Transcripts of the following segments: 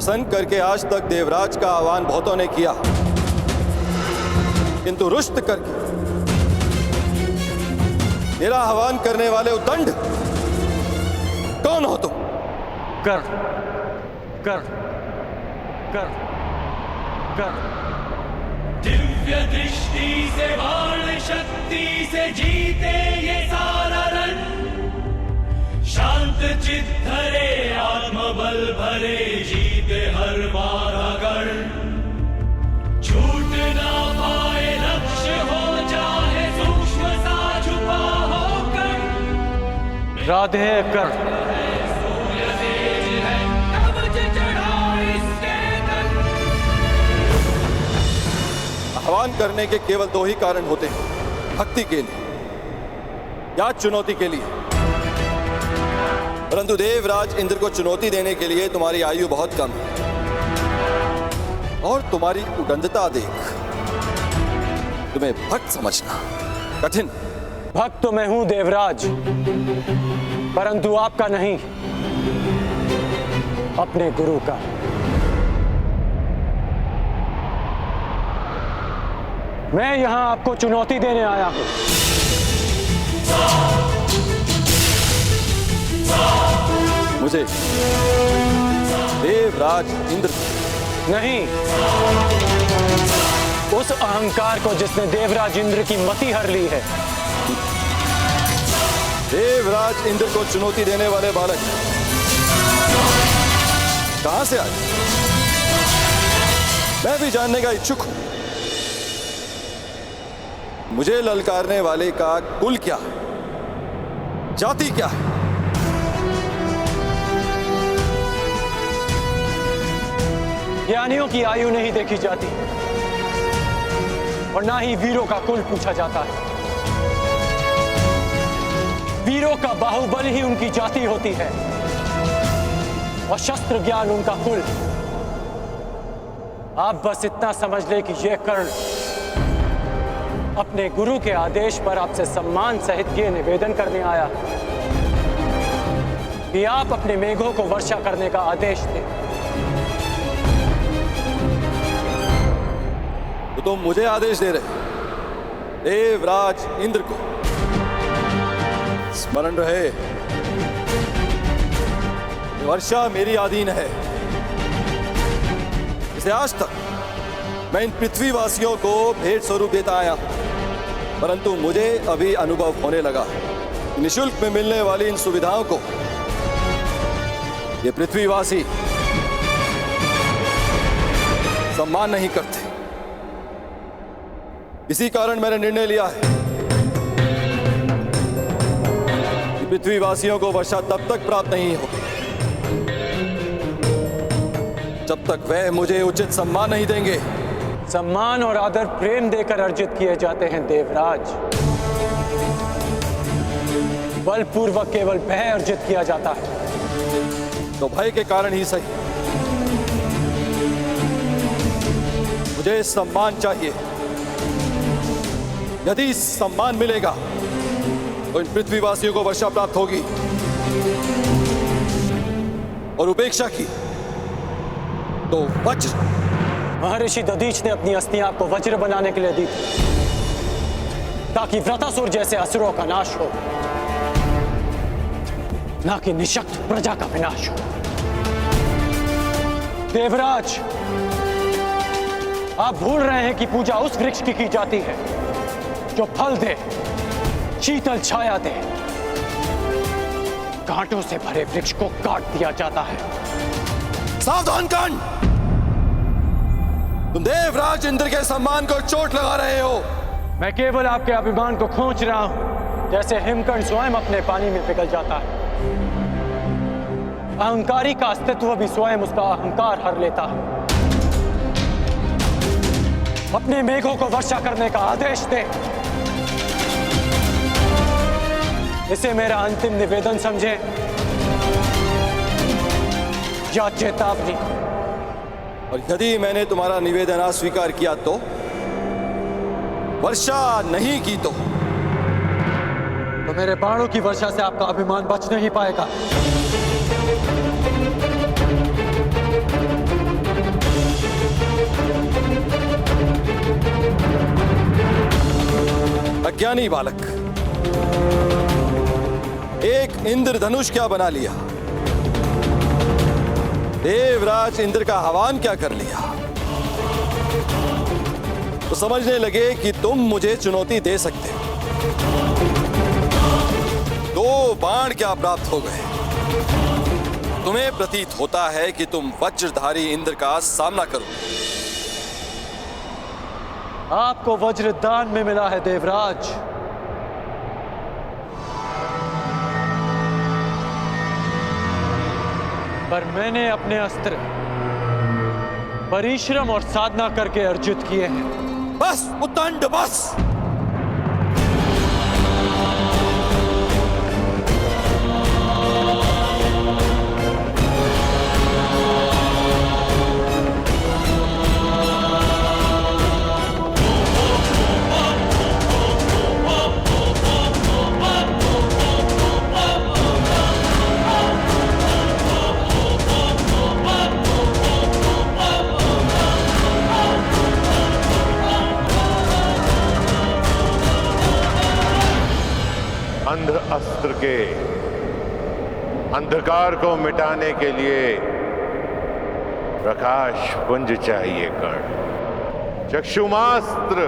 प्रसन्न करके आज तक देवराज का आह्वान बहुतों ने किया, किंतु रुष्ट करके मेरा आह्वान करने वाले उद्दंड कौन हो तुम? कर कर कर कर। दिव्य दृष्टि से बाण शक्ति से जीते ये सारा रण, शांत चित धरे आत्मबल भरे जीते हर बार अगर, छूट ना पाए लक्ष्य हो चाहे सूक्ष्म सा छुपा होकर। राधे कर। आह्वान करने के केवल दो ही कारण होते हैं, भक्ति के लिए या चुनौती के लिए। परंतु देवराज इंद्र को चुनौती देने के लिए तुम्हारी आयु बहुत कम है और तुम्हारी उदंडता देख तुम्हें भक्त समझना कठिन। भक्त तो मैं हूं देवराज, परंतु आपका नहीं, अपने गुरु का। मैं यहां आपको चुनौती देने आया हूं। मुझे देवराज इंद्र नहीं, उस अहंकार को जिसने देवराज इंद्र की मति हर ली है। देवराज इंद्र को चुनौती देने वाले बालक कहां से आए, मैं भी जानने का इच्छुक हूं। मुझे ललकारने वाले का कुल क्या है, जाति क्या है? ज्ञानियों की आयु नहीं देखी जाती और ना ही वीरों का कुल पूछा जाता है। वीरों का बाहुबल ही उनकी जाति होती है और शस्त्र ज्ञान उनका कुल। आप बस इतना समझ ले कि यह कर्ण अपने गुरु के आदेश पर आपसे सम्मान सहित ये निवेदन करने आया कि आप अपने मेघों को वर्षा करने का आदेश दें। तो तुम मुझे आदेश दे रहे, देवराज इंद्र को? स्मरण रहे, वर्षा मेरी अधीन है। इसे आज तक मैं इन पृथ्वीवासियों को भेंट स्वरूप देता आया, परंतु मुझे अभी अनुभव होने लगा निःशुल्क में मिलने वाली इन सुविधाओं को ये पृथ्वीवासी सम्मान नहीं करते। इसी कारण मैंने निर्णय लिया है कि पृथ्वीवासियों को वर्षा तब तक प्राप्त नहीं हो जब तक वह मुझे उचित सम्मान नहीं देंगे। सम्मान और आदर प्रेम देकर अर्जित किए जाते हैं देवराज, बलपूर्वक केवल भय अर्जित किया जाता है। तो भय के कारण ही सही मुझे सम्मान चाहिए। यदि सम्मान मिलेगा तो इन पृथ्वीवासियों को वर्षा प्राप्त होगी और उपेक्षा की तो वज्र। महर्षि दधीच ने अपनी अस्थियां आपको वज्र बनाने के लिए दी थी ताकि व्रतासुर जैसे असुरों का नाश हो, ना कि निशक्त प्रजा का विनाश हो। देवराज, आप भूल रहे हैं कि पूजा उस वृक्ष की जाती है जो फल दे, शीतल छाया दे। कांटों से भरे वृक्ष को काट दिया जाता है। सावधान कर्ण, तुम देवराज इंद्र के सम्मान को चोट लगा रहे हो। मैं केवल आपके अभिमान को खींच रहा हूं, जैसे हिमकर्ण स्वयं अपने पानी में पिघल जाता है। अहंकारी का अस्तित्व भी स्वयं उसका अहंकार हर लेता है। अपने मेघों को वर्षा करने का आदेश दे। इसे मेरा अंतिम निवेदन समझे या चेतावनी। और यदि मैंने तुम्हारा निवेदन अस्वीकार किया तो, वर्षा नहीं की तो मेरे बाणों की वर्षा से आपका अभिमान बच नहीं पाएगा। अज्ञानी बालक, एक इंद्रधनुष क्या बना लिया, देवराज इंद्र का आह्वान क्या कर लिया, तो समझने लगे कि तुम मुझे चुनौती दे सकते हो। 2 बाण क्या प्राप्त हो गए। तुम्हें प्रतीत होता है कि तुम वज्रधारी इंद्र का सामना करो। आपको वज्र दान में मिला है देवराज, पर मैंने अपने अस्त्र परिश्रम और साधना करके अर्जित किए हैं। बस उद्दंड बस। अंध अस्त्र के अंधकार को मिटाने के लिए प्रकाश पुंज चाहिए कर्ण। चक्षुमास्त्र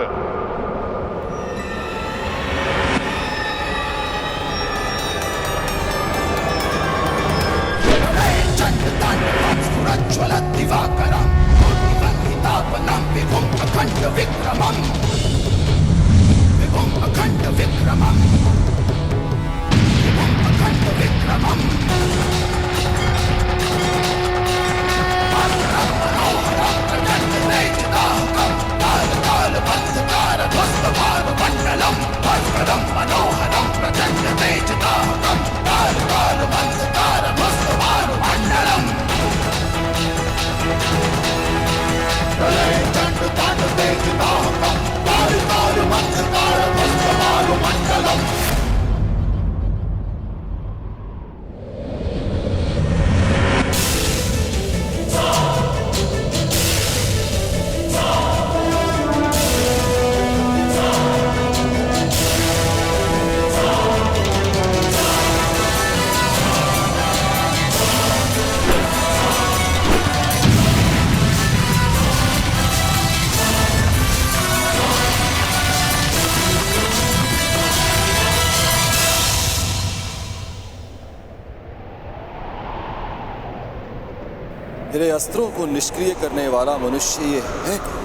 मेरे अस्त्रों को निष्क्रिय करने वाला मनुष्य ये है कौन?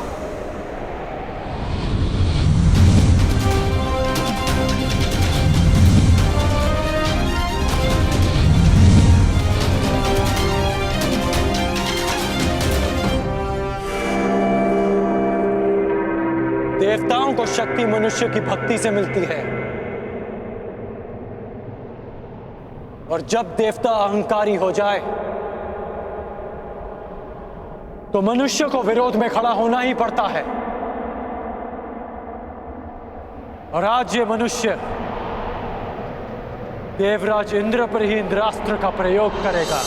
देवताओं को शक्ति मनुष्य की भक्ति से मिलती है, और जब देवता अहंकारी हो जाए तो मनुष्य को विरोध में खड़ा होना ही पड़ता है। और आज ये मनुष्य देवराज इंद्र पर ही इंद्रास्त्र का प्रयोग करेगा।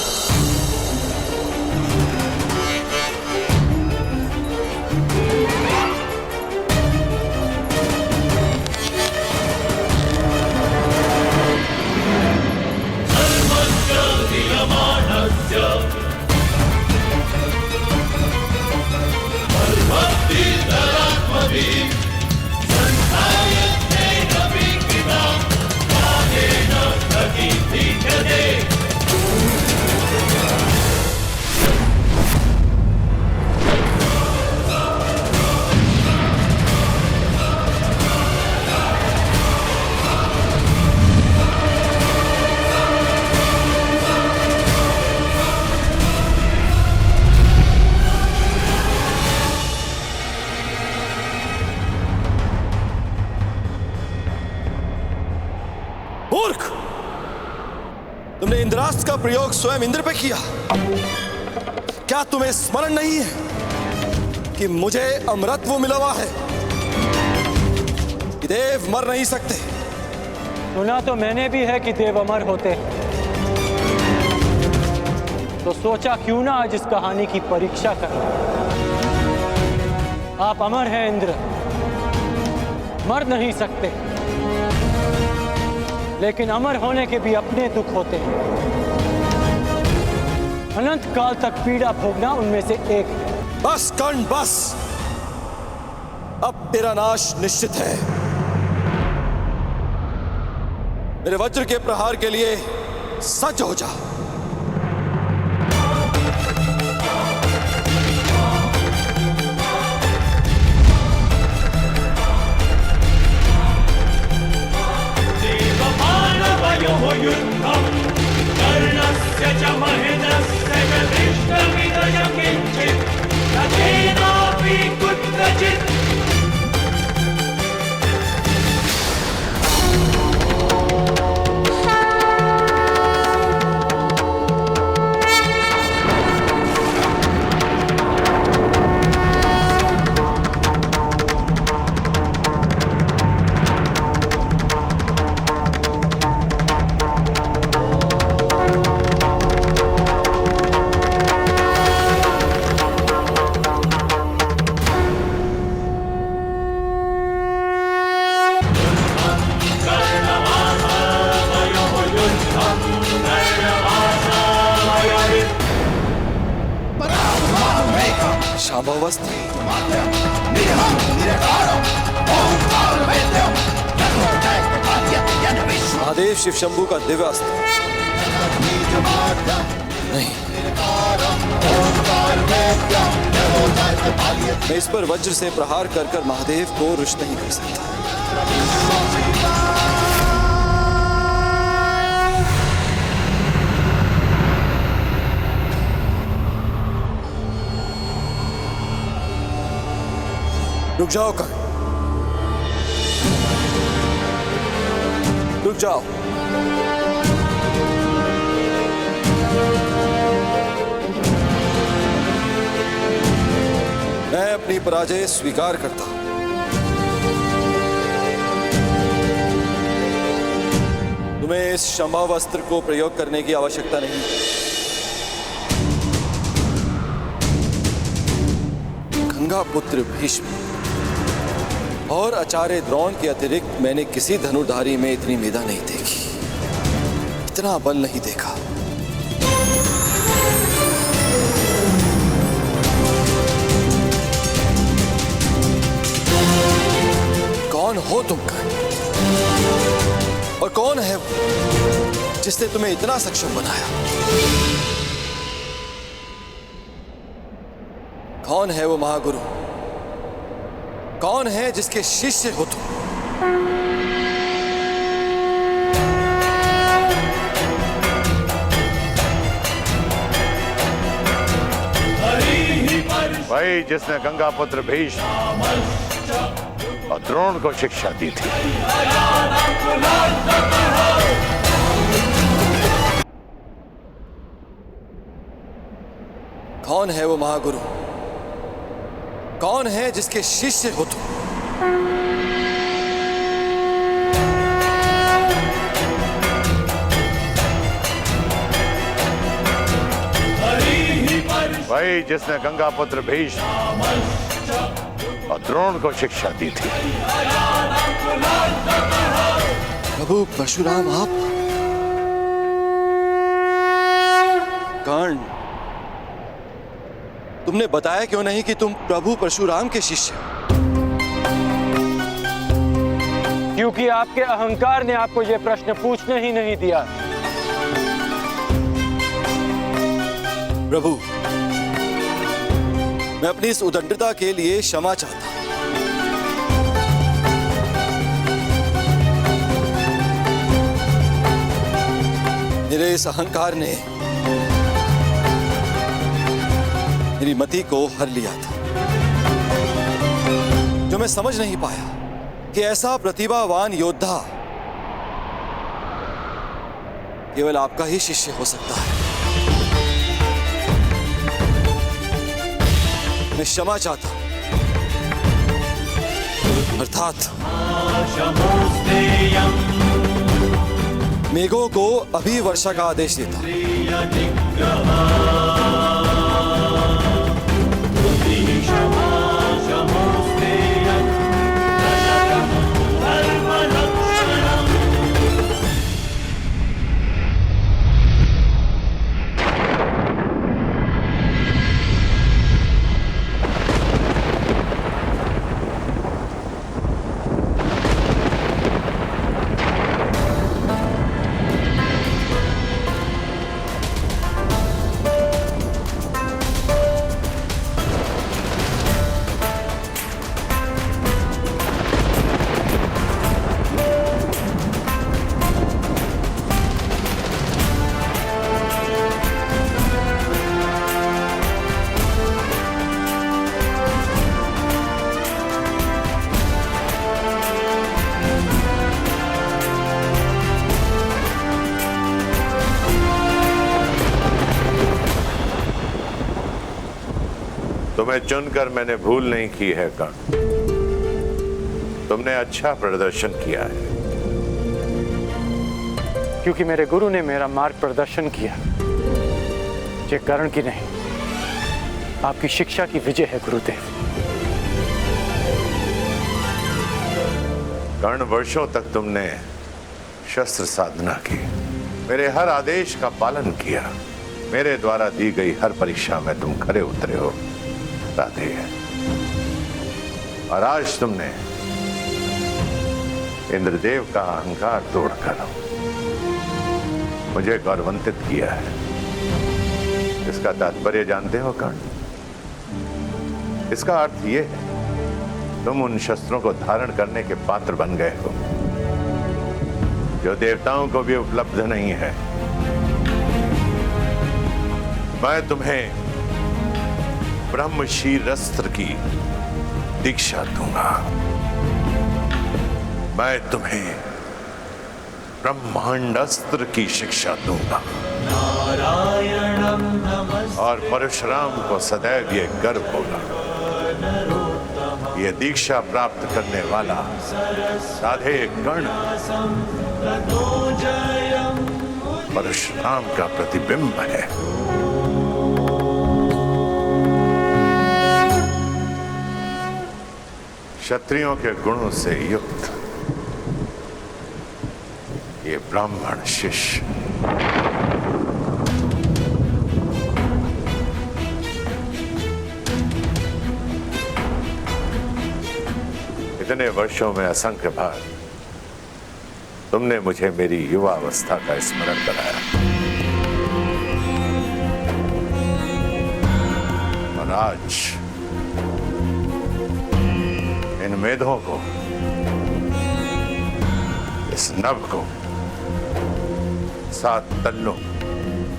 मूर्ख, तुमने इंद्रास्त्र का प्रयोग स्वयं इंद्र पे किया। क्या तुम्हें स्मरण नहीं है कि मुझे अमरत्व मिला हुआ है, कि देव मर नहीं सकते? सुना तो मैंने भी है कि देव अमर होते हैं, तो सोचा क्यों ना आज इस कहानी की परीक्षा कर लें। आप अमर हैं इंद्र, मर नहीं सकते। लेकिन अमर होने के भी अपने दुख होते हैं। अनंत काल तक पीड़ा भोगना उनमें से एक है। बस कर्ण बस, अब तेरा नाश निश्चित है। मेरे वज्र के प्रहार के लिए सज्ज हो जा। देवमानवयोः युद्धं कर्णस्य च महेन्द्रस्य च दृष्टमिदं किञ्चित् न केनापि कुत्रचित्। शांभवस्त्र, महादेव शिव शंभू का दिव्य अस्त्र। नहीं, मैं इस पर वज्र से प्रहार कर कर महादेव को रुष्ट नहीं कर सकता। रुक जाओ कर्ण, रुक जाओ। मैं अपनी पराजय स्वीकार करता हूं। तुम्हें इस संभव अस्त्र को प्रयोग करने की आवश्यकता नहीं। गंगा पुत्र भीष्म और आचार्य द्रोण के अतिरिक्त मैंने किसी धनुर्धारी में इतनी मेधा नहीं देखी, इतना बल नहीं देखा। कौन हो तुम कर्ण? और कौन है वो जिसने तुम्हें इतना सक्षम बनाया? कौन है वो महागुरु? कौन है जिसके शिष्य हो तुम? भाई जिसने गंगा पुत्र भीष्म और द्रोण को शिक्षा दी थी। कौन है वो महागुरु? कौन है जिसके शिष्य हो तुम? भाई जिसने गंगा पुत्र भीष्म और द्रोण को शिक्षा दी थी। प्रभु परशुराम आप? कर्ण, तुमने बताया क्यों नहीं कि तुम प्रभु परशुराम के शिष्य हो? क्योंकि आपके अहंकार ने आपको यह प्रश्न पूछने ही नहीं दिया। प्रभु, मैं अपनी इस उदंडता के लिए क्षमा चाहता हूं। मेरे इस अहंकार ने मेरी मति को हर लिया था, जो मैं समझ नहीं पाया कि ऐसा प्रतिभावान योद्धा केवल आपका ही शिष्य हो सकता है। मैं क्षमा चाहता हूं, अर्थात मेघों को अभी वर्षा का आदेश देता। तुम्हें चुनकर मैंने भूल नहीं की है कर्ण। तुमने अच्छा प्रदर्शन किया है। क्योंकि मेरे गुरु ने मेरा मार्ग प्रदर्शन किया। ये कर्ण की नहीं, आपकी शिक्षा की विजय है गुरुदेव। कर्ण, वर्षों तक तुमने शस्त्र साधना की, मेरे हर आदेश का पालन किया, मेरे द्वारा दी गई हर परीक्षा में तुम खरे उतरे हो राधे। और आज तुमने इंद्रदेव का अहंकार तोड़कर मुझे गौरवान्वित किया है। इसका तात्पर्य जानते हो कर्ण? इसका अर्थ यह है तुम उन शस्त्रों को धारण करने के पात्र बन गए हो जो देवताओं को भी उपलब्ध नहीं है। मैं तुम्हें ब्रह्मशील अस्त्र की दीक्षा दूंगा। मैं तुम्हें ब्रह्मांड अस्त्र की शिक्षा दूंगा। और परशुराम को सदैव ये गर्व होगा, ये दीक्षा प्राप्त करने वाला राधे कर्ण परशुराम का प्रतिबिंब है। क्षत्रियों के गुणों से युक्त ये ब्राह्मण शिष्य इतने वर्षों में असंख्य बार तुमने मुझे मेरी युवा अवस्था का स्मरण कराया। और आज इन मेधों को, इस नभ को, 7 तल्लों,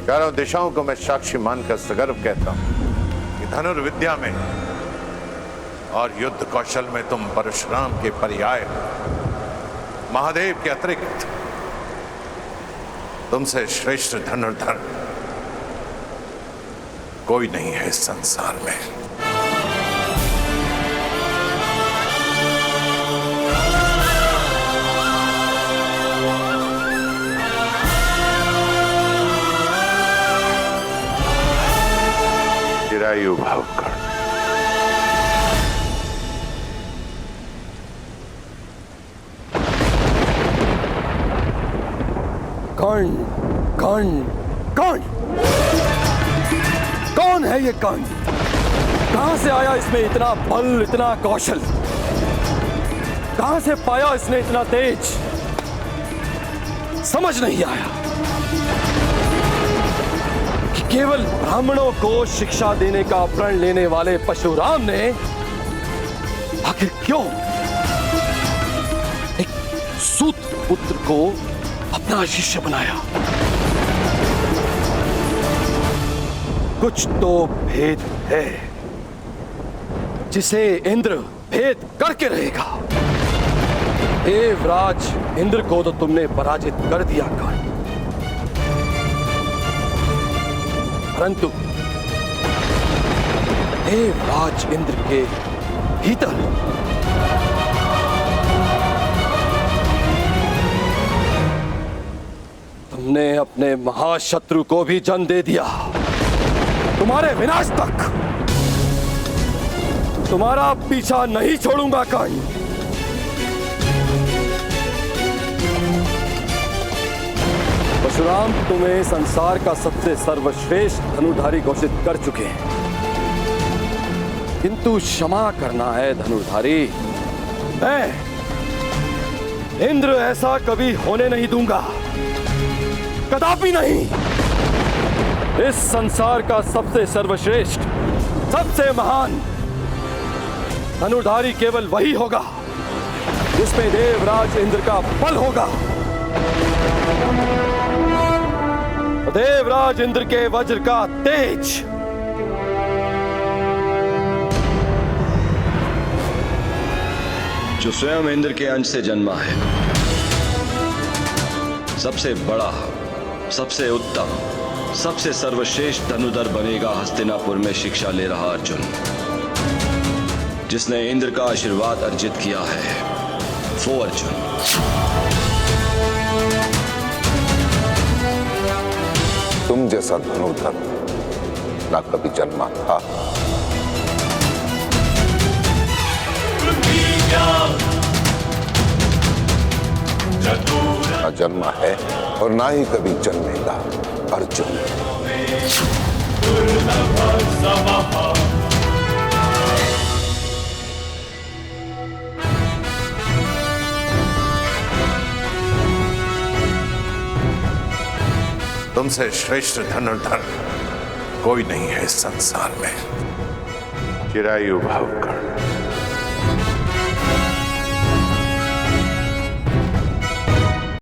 चारों दिशाओं को मैं साक्षी मानकर सगर्व कहता हूं कि धनुर्विद्या में और युद्ध कौशल में तुम परशुराम के पर्याय हो। महादेव के अतिरिक्त तुमसे श्रेष्ठ धनुर्धर कोई नहीं है इस संसार में। चिरायु भव कर्ण। कर्ण, कर्ण, कर्ण, कौन है ये कर्ण? कहां से आया इसमें इतना बल, इतना कौशल? कहां से पाया इसने इतना तेज? समझ नहीं आया कि केवल ब्राह्मणों को शिक्षा देने का प्रण लेने वाले परशुराम ने आखिर क्यों एक सूत पुत्र को अपना शिष्य बनाया? कुछ तो भेद है जिसे इंद्र भेद करके रहेगा। देवराज इंद्र को तो तुमने पराजित कर दिया कर्ण, परंतु देवराज इंद्र के भीतर तुमने अपने महाशत्रु को भी जन्म दे दिया। तुम्हारे विनाश तक तुम्हारा पीछा नहीं छोड़ूंगा कर्ण। परशुराम तुम्हें संसार का सबसे सर्वश्रेष्ठ धनुर्धारी घोषित कर चुके हैं, किंतु क्षमा करना है धनुर्धारी। मैं इंद्र ऐसा कभी होने नहीं दूंगा, कदापि नहीं। इस संसार का सबसे सर्वश्रेष्ठ, सबसे महान धनुर्धारी केवल वही होगा जिसमें देवराज इंद्र का बल होगा। देवराज इंद्र के वज्र का तेज जो स्वयं इंद्र के अंश से जन्मा है, सबसे बड़ा, सबसे उत्तम, सबसे सर्वश्रेष्ठ धनुधर बनेगा हस्तिनापुर में शिक्षा ले रहा अर्जुन। जिसने इंद्र का आशीर्वाद अर्जित किया है वो अर्जुन। तुम जैसा धनुर्धर ना कभी जन्मा था, ना जन्मा है और ना ही कभी जन्मेगा अर्जुन। तुमसे श्रेष्ठ धनुर्धर कोई नहीं है इस संसार में। चिरायु भव कर।